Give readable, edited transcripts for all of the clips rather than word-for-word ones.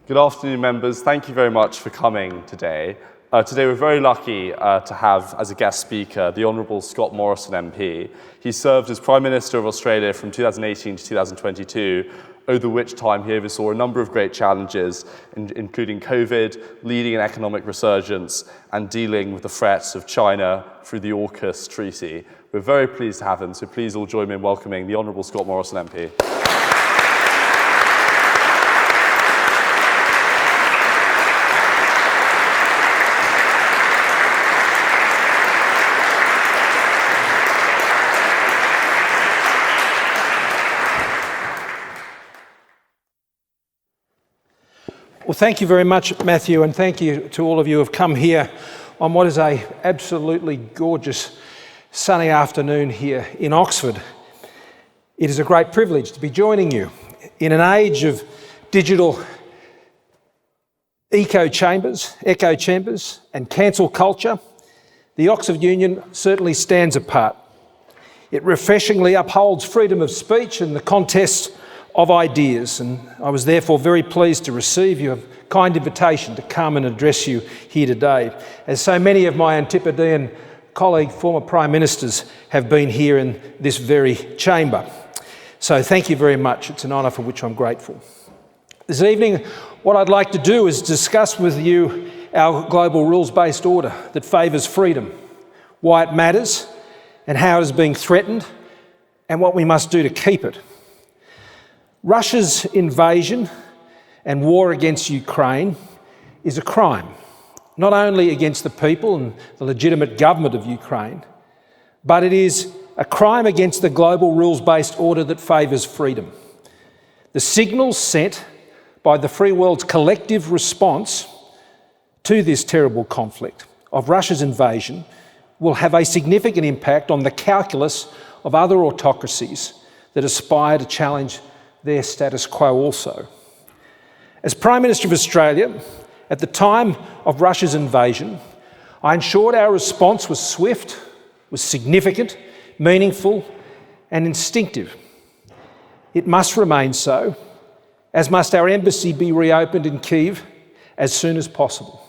Good afternoon, members. Thank you very much for coming today. Today we're very lucky to have as a guest speaker the Honourable Scott Morrison MP. He served as Prime Minister of Australia from 2018 to 2022, over which time he oversaw a number of great challenges, including COVID, leading an economic resurgence, and dealing with the threats of China through the AUKUS treaty. We're very pleased to have him, so please all join me in welcoming the Honourable Scott Morrison MP. Well, thank you very much, Matthew, and thank you to all of you who have come here on what is an absolutely gorgeous sunny afternoon here in Oxford. It is a great privilege to be joining you in an age of digital echo chambers and cancel culture. The Oxford Union certainly stands apart. It refreshingly upholds freedom of speech and the contest of ideas, and I was therefore very pleased to receive your kind invitation to come and address you here today, as so many of my Antipodean colleague former Prime Ministers have been here in this very chamber. So thank you very much. It's an honour for which I'm grateful. This evening, what I'd like to do is discuss with you our global rules-based order that favours freedom, why it matters and how it is being threatened, and what we must do to keep it. Russia's invasion and war against Ukraine is a crime, not only against the people and the legitimate government of Ukraine, but it is a crime against the global rules-based order that favours freedom. The signals sent by the free world's collective response to this terrible conflict of Russia's invasion will have a significant impact on the calculus of other autocracies that aspire to challenge their status quo also. As Prime Minister of Australia, at the time of Russia's invasion, I ensured our response was swift, was significant, meaningful and instinctive. It must remain so, as must our embassy be reopened in Kyiv as soon as possible.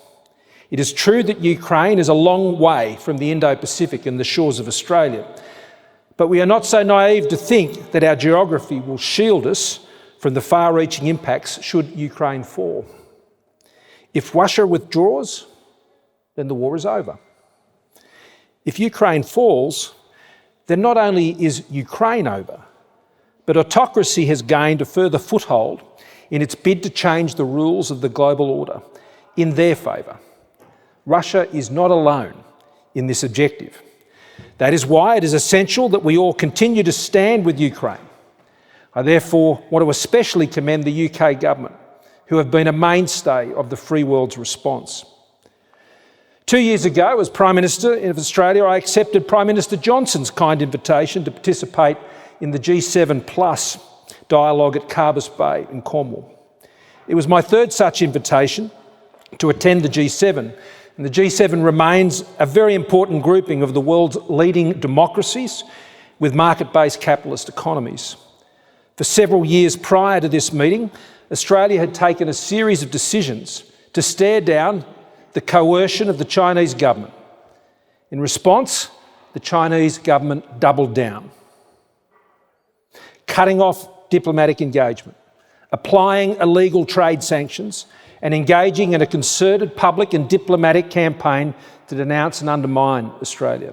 It is true that Ukraine is a long way from the Indo-Pacific and the shores of Australia, but we are not so naive to think that our geography will shield us from the far-reaching impacts should Ukraine fall. If Russia withdraws, then the war is over. If Ukraine falls, then not only is Ukraine over, but autocracy has gained a further foothold in its bid to change the rules of the global order in their favour. Russia is not alone in this objective. That is why it is essential that we all continue to stand with Ukraine. I therefore want to especially commend the UK government, who have been a mainstay of the free world's response. 2 years ago, as Prime Minister of Australia, I accepted Prime Minister Johnson's kind invitation to participate in the G7 Plus dialogue at Carbis Bay in Cornwall. It was my third such invitation to attend the G7, and the G7 remains a very important grouping of the world's leading democracies with market-based capitalist economies. For several years prior to this meeting, Australia had taken a series of decisions to stare down the coercion of the Chinese government. In response, the Chinese government doubled down, cutting off diplomatic engagement, applying illegal trade sanctions, and engaging in a concerted public and diplomatic campaign to denounce and undermine Australia.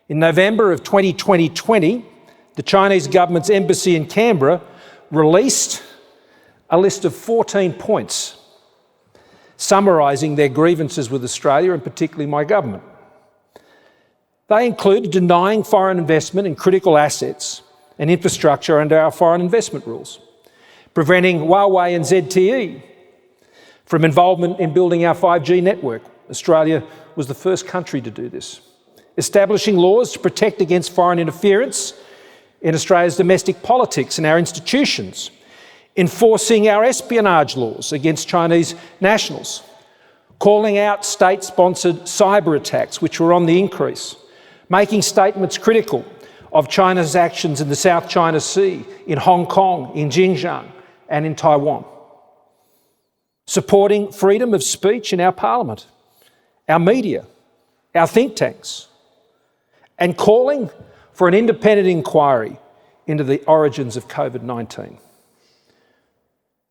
In November of 2020, the Chinese government's embassy in Canberra released a list of 14 points summarising their grievances with Australia and particularly my government. They included denying foreign investment in critical assets and infrastructure under our foreign investment rules, preventing Huawei and ZTE from involvement in building our 5G network. Australia was the first country to do this. Establishing laws to protect against foreign interference in Australia's domestic politics and our institutions. Enforcing our espionage laws against Chinese nationals. Calling out state-sponsored cyber attacks, which were on the increase. Making statements critical of China's actions in the South China Sea, in Hong Kong, in Xinjiang and in Taiwan. supporting freedom of speech in our parliament, our media, our think tanks, and calling for an independent inquiry into the origins of COVID-19.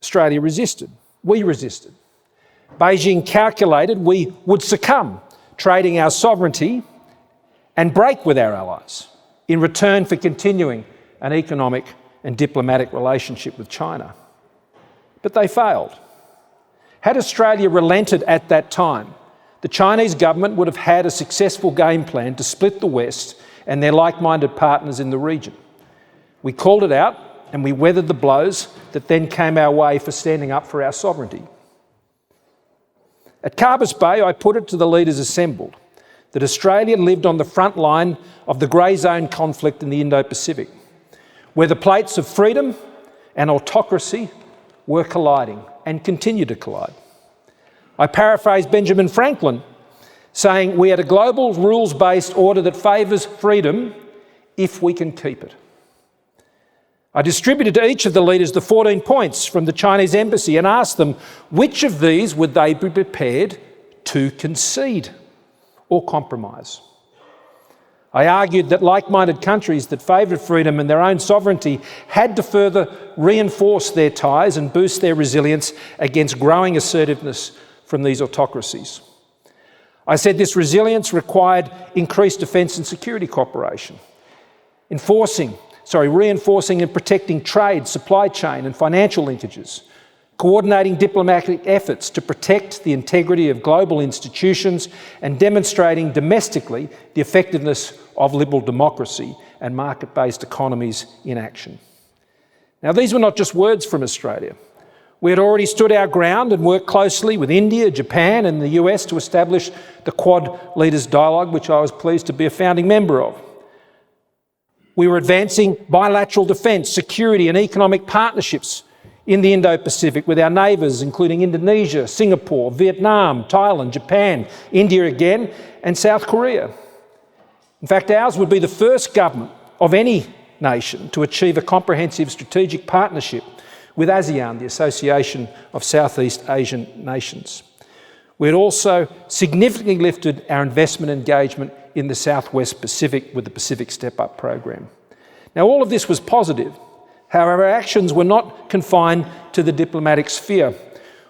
Australia resisted. We resisted. Beijing calculated we would succumb, trading our sovereignty and break with our allies in return for continuing an economic and diplomatic relationship with China. But they failed. Had Australia relented at that time, the Chinese government would have had a successful game plan to split the West and their like-minded partners in the region. We called it out and we weathered the blows that then came our way for standing up for our sovereignty. At Carbis Bay, I put it to the leaders assembled that Australia lived on the front line of the grey zone conflict in the Indo-Pacific, where the plates of freedom and autocracy were colliding and continue to collide. I paraphrase Benjamin Franklin, saying we had a global rules-based order that favours freedom if we can keep it. I distributed to each of the leaders the 14 points from the Chinese embassy and asked them which of these would they be prepared to concede or compromise. I argued that like-minded countries that favoured freedom and their own sovereignty had to further reinforce their ties and boost their resilience against growing assertiveness from these autocracies. I said this resilience required increased defence and security cooperation, reinforcing and protecting trade, supply chain and financial linkages, coordinating diplomatic efforts to protect the integrity of global institutions and demonstrating domestically the effectiveness of liberal democracy and market-based economies in action. Now, these were not just words from Australia. We had already stood our ground and worked closely with India, Japan and the US to establish the Quad Leaders Dialogue, which I was pleased to be a founding member of. We were advancing bilateral defence, security and economic partnerships in the Indo-Pacific with our neighbours, including Indonesia, Singapore, Vietnam, Thailand, Japan, India again, and South Korea. In fact, ours would be the first government of any nation to achieve a comprehensive strategic partnership with ASEAN, the Association of Southeast Asian Nations. We had also significantly lifted our investment engagement in the Southwest Pacific with the Pacific Step-Up program. Now, all of this was positive. However, our actions were not confined to the diplomatic sphere.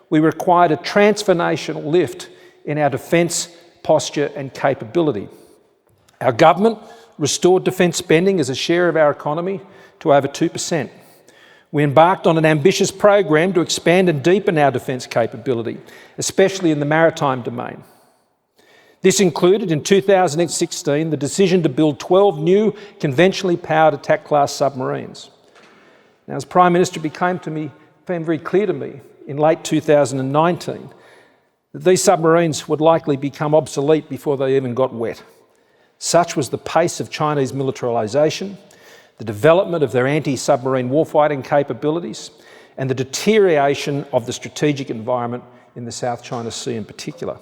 We required a transformational lift in our defence posture and capability. Our government restored defence spending as a share of our economy to over 2%. We embarked on an ambitious program to expand and deepen our defence capability, especially in the maritime domain. This included, in 2016, the decision to build 12 new conventionally powered attack-class submarines. Now, as Prime Minister, it became very clear to me in late 2019 that these submarines would likely become obsolete before they even got wet. Such was the pace of Chinese militarisation, the development of their anti-submarine warfighting capabilities, and the deterioration of the strategic environment in the South China Sea in particular.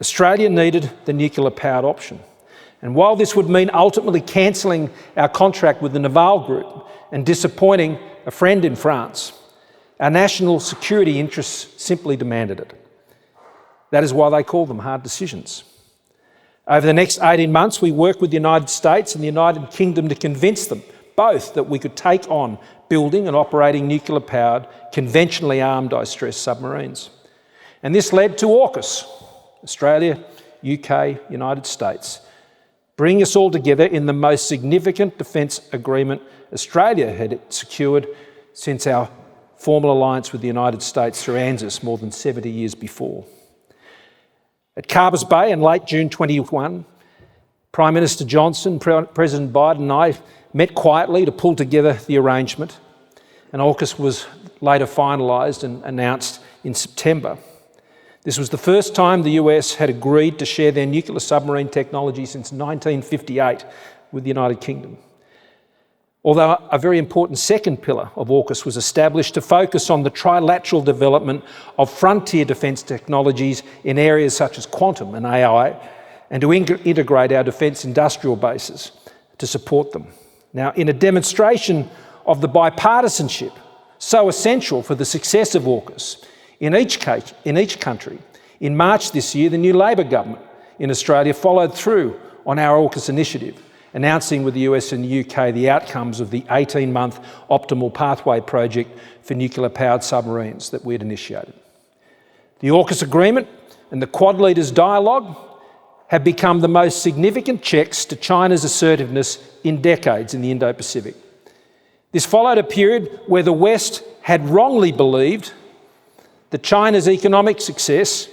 Australia needed the nuclear-powered option. And while this would mean ultimately cancelling our contract with the Naval Group and disappointing a friend in France, our national security interests simply demanded it. That is why they call them hard decisions. Over the next 18 months, we worked with the United States and the United Kingdom to convince them both that we could take on building and operating nuclear-powered, conventionally armed distress submarines. And this led to AUKUS, Australia, UK, United States, bringing us all together in the most significant defence agreement Australia had secured since our formal alliance with the United States through ANZUS more than 70 years before. At Carbis Bay in late June 2021, Prime Minister Johnson, President Biden and I met quietly to pull together the arrangement, and AUKUS was later finalised and announced in September. This was the first time the US had agreed to share their nuclear submarine technology since 1958 with the United Kingdom. Although a very important second pillar of AUKUS was established to focus on the trilateral development of frontier defence technologies in areas such as quantum and AI, and to integrate our defence industrial bases to support them. Now, in a demonstration of the bipartisanship so essential for the success of AUKUS, In each country, in March this year, the new Labor government in Australia followed through on our AUKUS initiative, announcing with the US and the UK the outcomes of the 18-month optimal pathway project for nuclear-powered submarines that we had initiated. The AUKUS agreement and the Quad leaders' dialogue have become the most significant checks to China's assertiveness in decades in the Indo-Pacific. This followed a period where the West had wrongly believed that China's economic success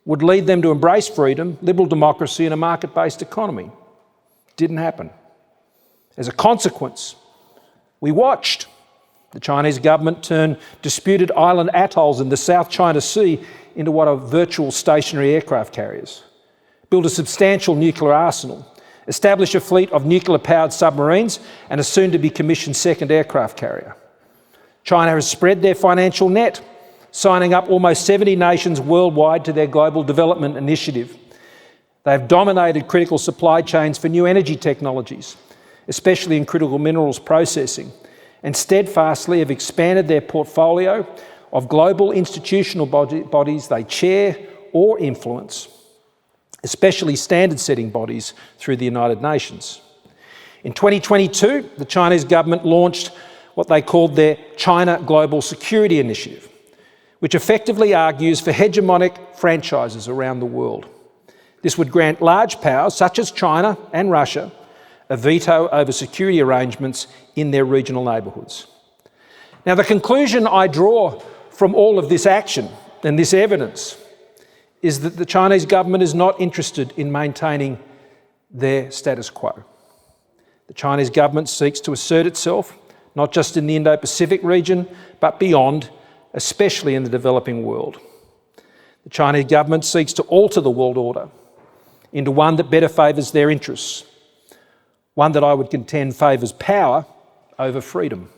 would lead them to embrace freedom, liberal democracy and a market-based economy. Didn't happen. As a consequence, we watched the Chinese government turn disputed island atolls in the South China Sea into what are virtual stationary aircraft carriers, build a substantial nuclear arsenal, establish a fleet of nuclear-powered submarines and a soon-to-be commissioned second aircraft carrier. China has spread their financial net, signing up almost 70 nations worldwide to their Global Development Initiative. They have dominated critical supply chains for new energy technologies, especially in critical minerals processing, and steadfastly have expanded their portfolio of global institutional bodies they chair or influence, especially standard-setting bodies through the United Nations. In 2022, the Chinese government launched what they called their China Global Security Initiative, which effectively argues for hegemonic franchises around the world. This would grant large powers, such as China and Russia, a veto over security arrangements in their regional neighbourhoods. Now, the conclusion I draw from all of this action and this evidence is that the Chinese government is not interested in maintaining their status quo. The Chinese government seeks to assert itself, not just in the Indo-Pacific region, but beyond, especially in the developing world. The Chinese government seeks to alter the world order into one that better favours their interests, one that I would contend favours power over freedom.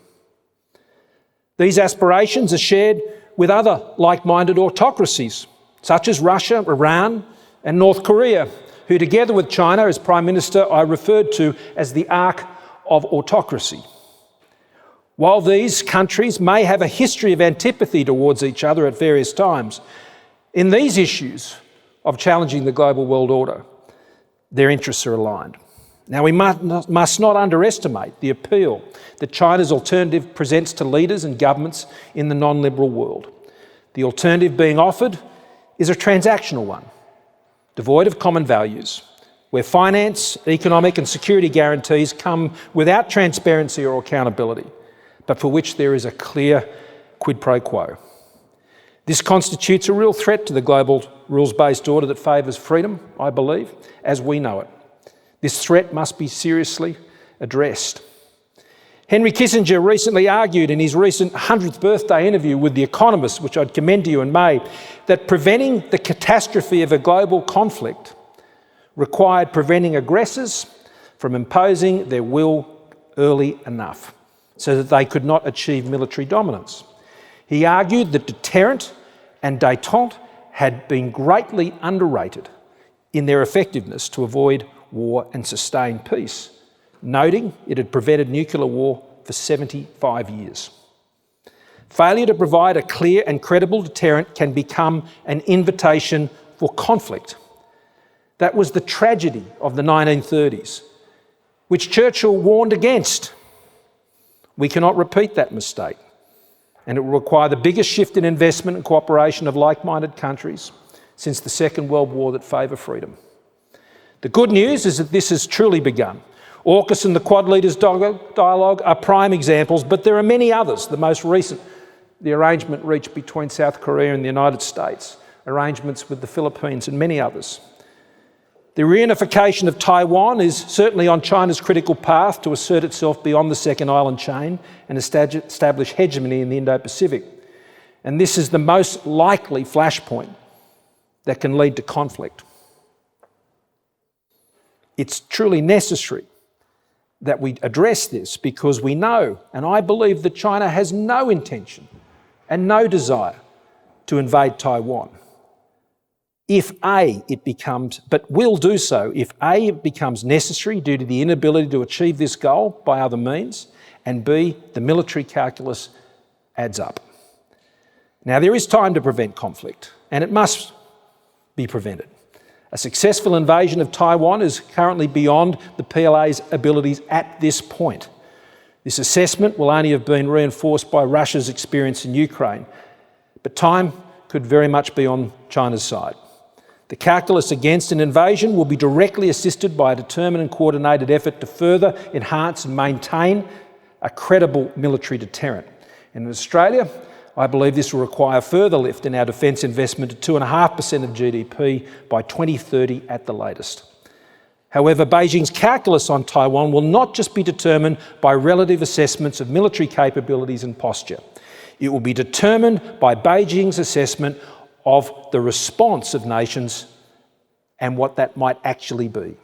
These aspirations are shared with other like-minded autocracies, such as Russia, Iran and North Korea, who together with China as Prime Minister I referred to as the arc of autocracy. While these countries may have a history of antipathy towards each other at various times, in these issues of challenging the global world order, their interests are aligned. Now, we must not underestimate the appeal that China's alternative presents to leaders and governments in the non-liberal world. The alternative being offered is a transactional one, devoid of common values, where finance, economic and security guarantees come without transparency or accountability, but for which there is a clear quid pro quo. This constitutes a real threat to the global rules-based order that favours freedom, I believe, as we know it. This threat must be seriously addressed. Henry Kissinger recently argued in his recent 100th birthday interview with The Economist, which I'd commend to you in May, that preventing the catastrophe of a global conflict required preventing aggressors from imposing their will early enough so that they could not achieve military dominance. He argued that deterrent and détente had been greatly underrated in their effectiveness to avoid war and sustain peace, noting it had prevented nuclear war for 75 years. Failure to provide a clear and credible deterrent can become an invitation for conflict. That was the tragedy of the 1930s, which Churchill warned against. We cannot repeat that mistake, and it will require the biggest shift in investment and cooperation of like-minded countries since the Second World War that favour freedom. The good news is that this has truly begun. AUKUS and the Quad leaders' dialogue are prime examples, but there are many others. The most recent, the arrangement reached between South Korea and the United States, arrangements with the Philippines and many others. The reunification of Taiwan is certainly on China's critical path to assert itself beyond the second island chain and establish hegemony in the Indo-Pacific. And this is the most likely flashpoint that can lead to conflict. It's truly necessary that we address this because we know, and I believe that China has no intention and no desire to invade Taiwan. But will do so if A, it becomes necessary due to the inability to achieve this goal by other means, and B, the military calculus adds up. Now, there is time to prevent conflict, and it must be prevented. A successful invasion of Taiwan is currently beyond the PLA's abilities at this point. This assessment will only have been reinforced by Russia's experience in Ukraine, but time could very much be on China's side. The calculus against an invasion will be directly assisted by a determined and coordinated effort to further enhance and maintain a credible military deterrent. And in Australia, I believe this will require further lift in our defence investment to 2.5% of GDP by 2030 at the latest. However, Beijing's calculus on Taiwan will not just be determined by relative assessments of military capabilities and posture. It will be determined by Beijing's assessment of the response of nations and what that might actually be.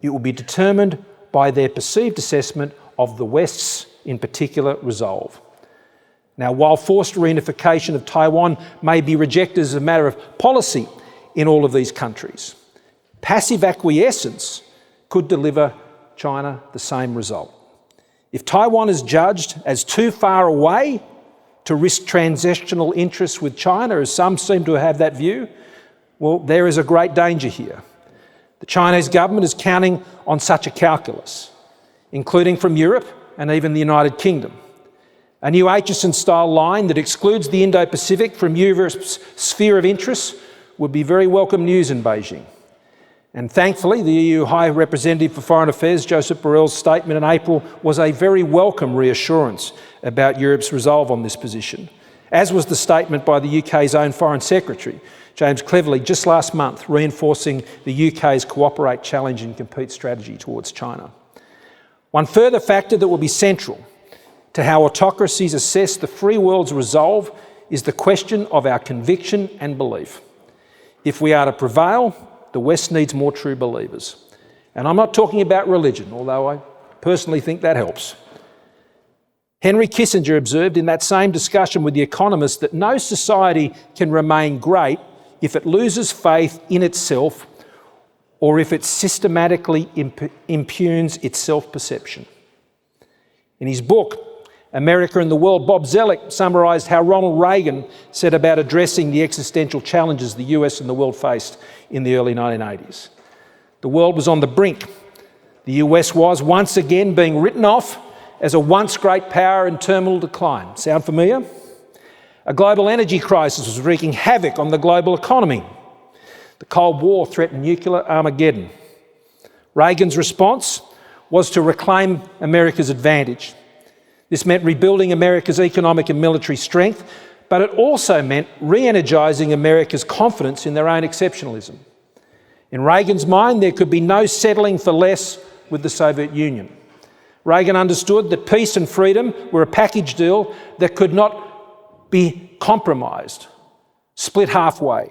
It will be determined by their perceived assessment of the West's, in particular, resolve. Now, while forced reunification of Taiwan may be rejected as a matter of policy in all of these countries, passive acquiescence could deliver China the same result. If Taiwan is judged as too far away to risk transactional interests with China, as some seem to have that view, well, there is a great danger here. The Chinese government is counting on such a calculus, including from Europe and even the United Kingdom. A new Aitchison-style line that excludes the Indo-Pacific from Europe's sphere of interests would be very welcome news in Beijing. And thankfully, the EU High Representative for Foreign Affairs, Josep Borrell's statement in April was a very welcome reassurance about Europe's resolve on this position, as was the statement by the UK's own Foreign Secretary, James Cleverly, just last month, reinforcing the UK's cooperate, challenge and compete strategy towards China. One further factor that will be central to how autocracies assess the free world's resolve is the question of our conviction and belief. If we are to prevail, the West needs more true believers. And I'm not talking about religion, although I personally think that helps. Henry Kissinger observed in that same discussion with The Economist that no society can remain great if it loses faith in itself or if it systematically impugns its self-perception. In his book, America and the World, Bob Zellick summarised how Ronald Reagan set about addressing the existential challenges the US and the world faced in the early 1980s. The world was on the brink. The US was once again being written off as a once great power in terminal decline. Sound familiar? A global energy crisis was wreaking havoc on the global economy. The Cold War threatened nuclear Armageddon. Reagan's response was to reclaim America's advantage. This meant rebuilding America's economic and military strength, but it also meant re-energising America's confidence in their own exceptionalism. In Reagan's mind, there could be no settling for less with the Soviet Union. Reagan understood that peace and freedom were a package deal that could not be compromised, split halfway.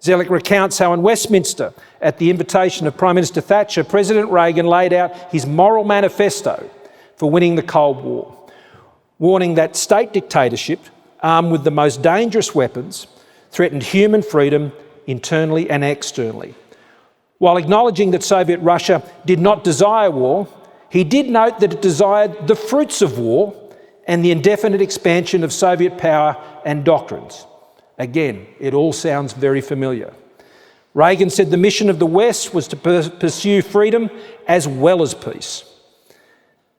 Zellick recounts how in Westminster, at the invitation of Prime Minister Thatcher, President Reagan laid out his moral manifesto for winning the Cold War, warning that state dictatorship, armed with the most dangerous weapons, threatened human freedom internally and externally. While acknowledging that Soviet Russia did not desire war, he did note that it desired the fruits of war and the indefinite expansion of Soviet power and doctrines. Again, it all sounds very familiar. Reagan said the mission of the West was to pursue freedom as well as peace.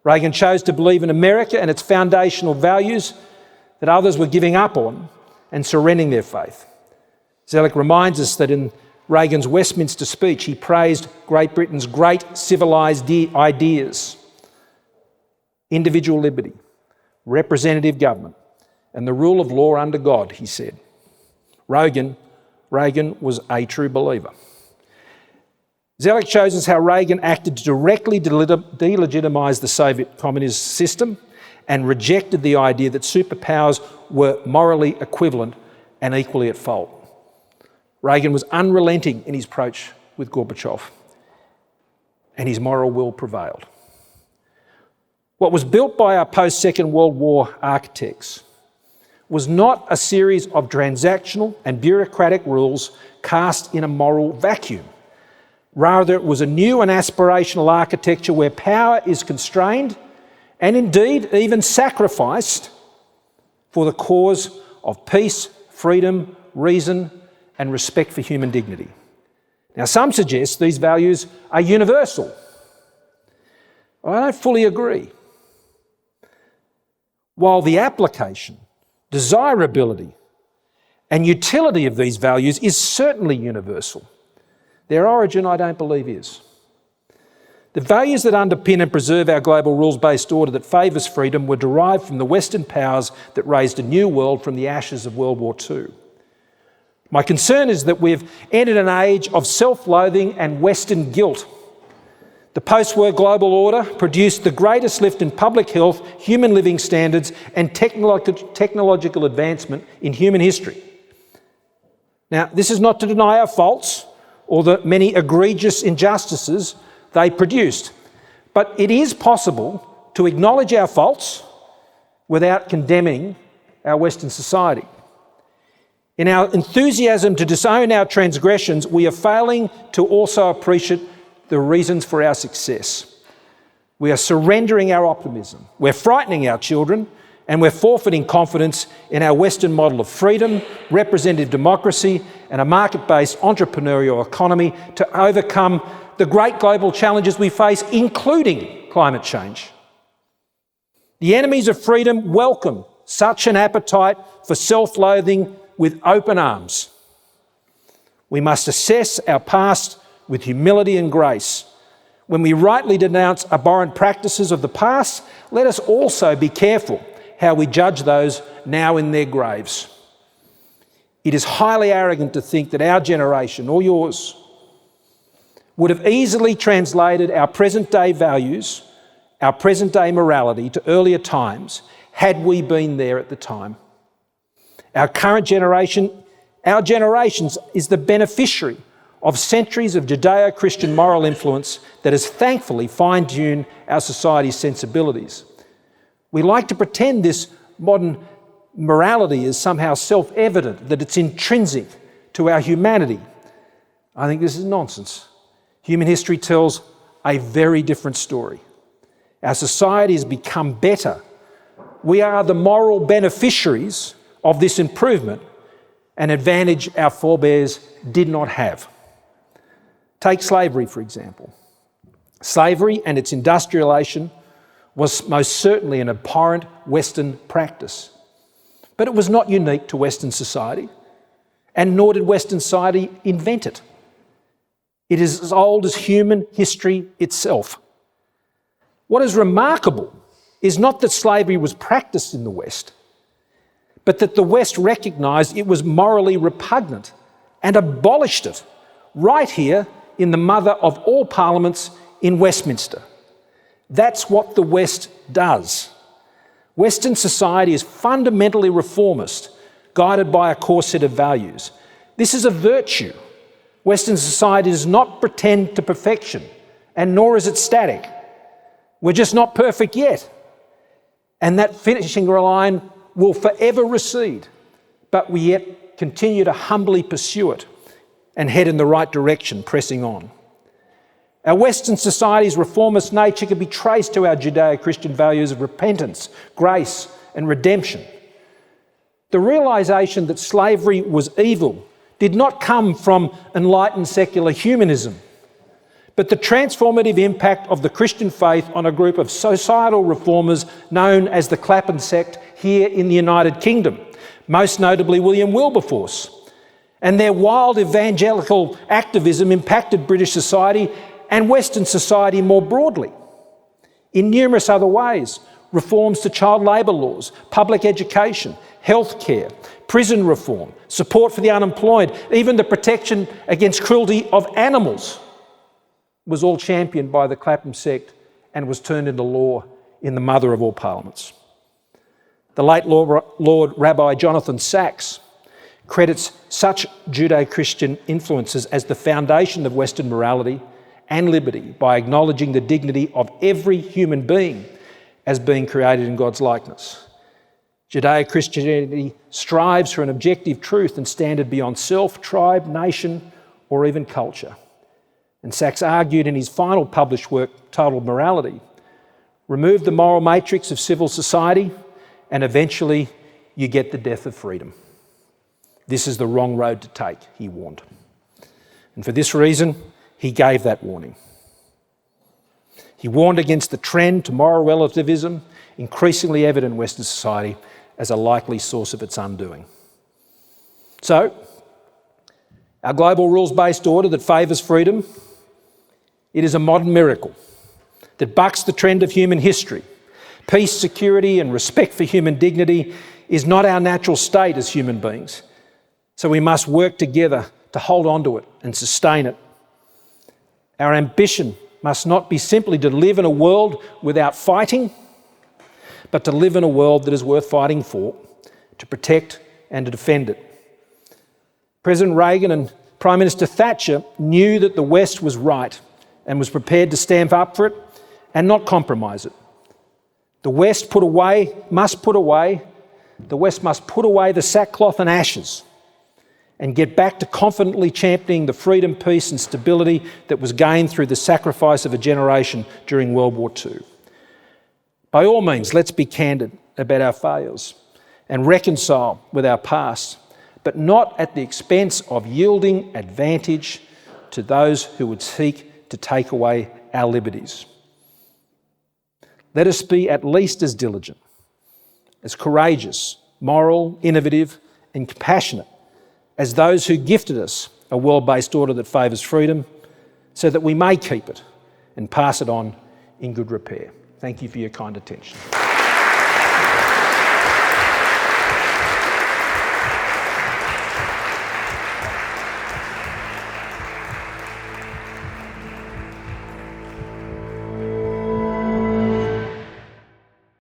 Reagan chose to believe in America and its foundational values that others were giving up on and surrendering their faith. Zellick reminds us that in Reagan's Westminster speech, he praised Great Britain's great civilised ideas: individual liberty, representative government, and the rule of law under God, he said. Reagan was a true believer. Zellick shows us how Reagan acted to directly delegitimise the Soviet communist system and rejected the idea that superpowers were morally equivalent and equally at fault. Reagan was unrelenting in his approach with Gorbachev, and his moral will prevailed. What was built by our post-Second World War architects was not a series of transactional and bureaucratic rules cast in a moral vacuum. Rather, it was a new and aspirational architecture where power is constrained and indeed even sacrificed for the cause of peace, freedom, reason, and respect for human dignity. Now, some suggest these values are universal. I don't fully agree. While the application, desirability, and utility of these values is certainly universal, their origin, I don't believe, is. The values that underpin and preserve our global rules-based order that favours freedom were derived from the Western powers that raised a new world from the ashes of World War II. My concern is that we've entered an age of self-loathing and Western guilt. The post-war global order produced the greatest lift in public health, human living standards, and technological advancement in human history. Now, this is not to deny our faults or the many egregious injustices they produced, but it is possible to acknowledge our faults without condemning our Western society. In our enthusiasm to disown our transgressions, we are failing to also appreciate the reasons for our success. We are surrendering our optimism, we're frightening our children, and we're forfeiting confidence in our Western model of freedom, representative democracy, and a market-based entrepreneurial economy to overcome the great global challenges we face, including climate change. The enemies of freedom welcome such an appetite for self-loathing with open arms. We must assess our past with humility and grace. When we rightly denounce abhorrent practices of the past, let us also be careful how we judge those now in their graves. It is highly arrogant to think that our generation, or yours, would have easily translated our present-day values, our present-day morality to earlier times had we been there at the time. Our current generation, our generations, is the beneficiary of centuries of Judeo-Christian moral influence that has thankfully fine-tuned our society's sensibilities. We like to pretend this modern morality is somehow self-evident, that it's intrinsic to our humanity. I think this is nonsense. Human history tells a very different story. Our society has become better. We are the moral beneficiaries of this improvement, an advantage our forebears did not have. Take slavery, for example. Slavery and its industrialisation was most certainly an abhorrent Western practice. But it was not unique to Western society, and nor did Western society invent it. It is as old as human history itself. What is remarkable is not that slavery was practiced in the West, but that the West recognised it was morally repugnant and abolished it right here in the mother of all parliaments in Westminster. That's what the West does. Western society is fundamentally reformist, guided by a core set of values. This is a virtue. Western society does not pretend to perfection, and nor is it static. We're just not perfect yet. And that finishing line will forever recede, but we yet continue to humbly pursue it and head in the right direction, pressing on. Our Western society's reformist nature can be traced to our Judeo-Christian values of repentance, grace, and redemption. The realisation that slavery was evil did not come from enlightened secular humanism, but the transformative impact of the Christian faith on a group of societal reformers known as the Clapham sect here in the United Kingdom, most notably William Wilberforce. And their wild evangelical activism impacted British society and Western society more broadly. In numerous other ways, reforms to child labour laws, public education, healthcare, prison reform, support for the unemployed, even the protection against cruelty of animals was all championed by the Clapham sect and was turned into law in the mother of all parliaments. The late Lord Rabbi Jonathan Sacks credits such Judeo-Christian influences as the foundation of Western morality and liberty by acknowledging the dignity of every human being as being created in God's likeness. Judeo-Christianity strives for an objective truth and standard beyond self, tribe, nation, or even culture. And Sacks argued in his final published work, Total Morality, remove the moral matrix of civil society and eventually you get the death of freedom. This is the wrong road to take, he warned. And for this reason, he gave that warning. He warned against the trend to moral relativism, increasingly evident in Western society, as a likely source of its undoing. So, our global rules-based order that favours freedom, it is a modern miracle that bucks the trend of human history. Peace, security and respect for human dignity is not our natural state as human beings, so we must work together to hold on to it and sustain it. Our ambition must not be simply to live in a world without fighting, but to live in a world that is worth fighting for, to protect and to defend it. President Reagan and Prime Minister Thatcher knew that the West was right and was prepared to stand up for it and not compromise it. The West must put away the sackcloth and ashes and get back to confidently championing the freedom, peace and stability that was gained through the sacrifice of a generation during World War II. By all means, let's be candid about our failures and reconcile with our past, but not at the expense of yielding advantage to those who would seek to take away our liberties. Let us be at least as diligent, as courageous, moral, innovative and compassionate as those who gifted us a world-based order that favours freedom, so that we may keep it and pass it on in good repair. Thank you for your kind attention.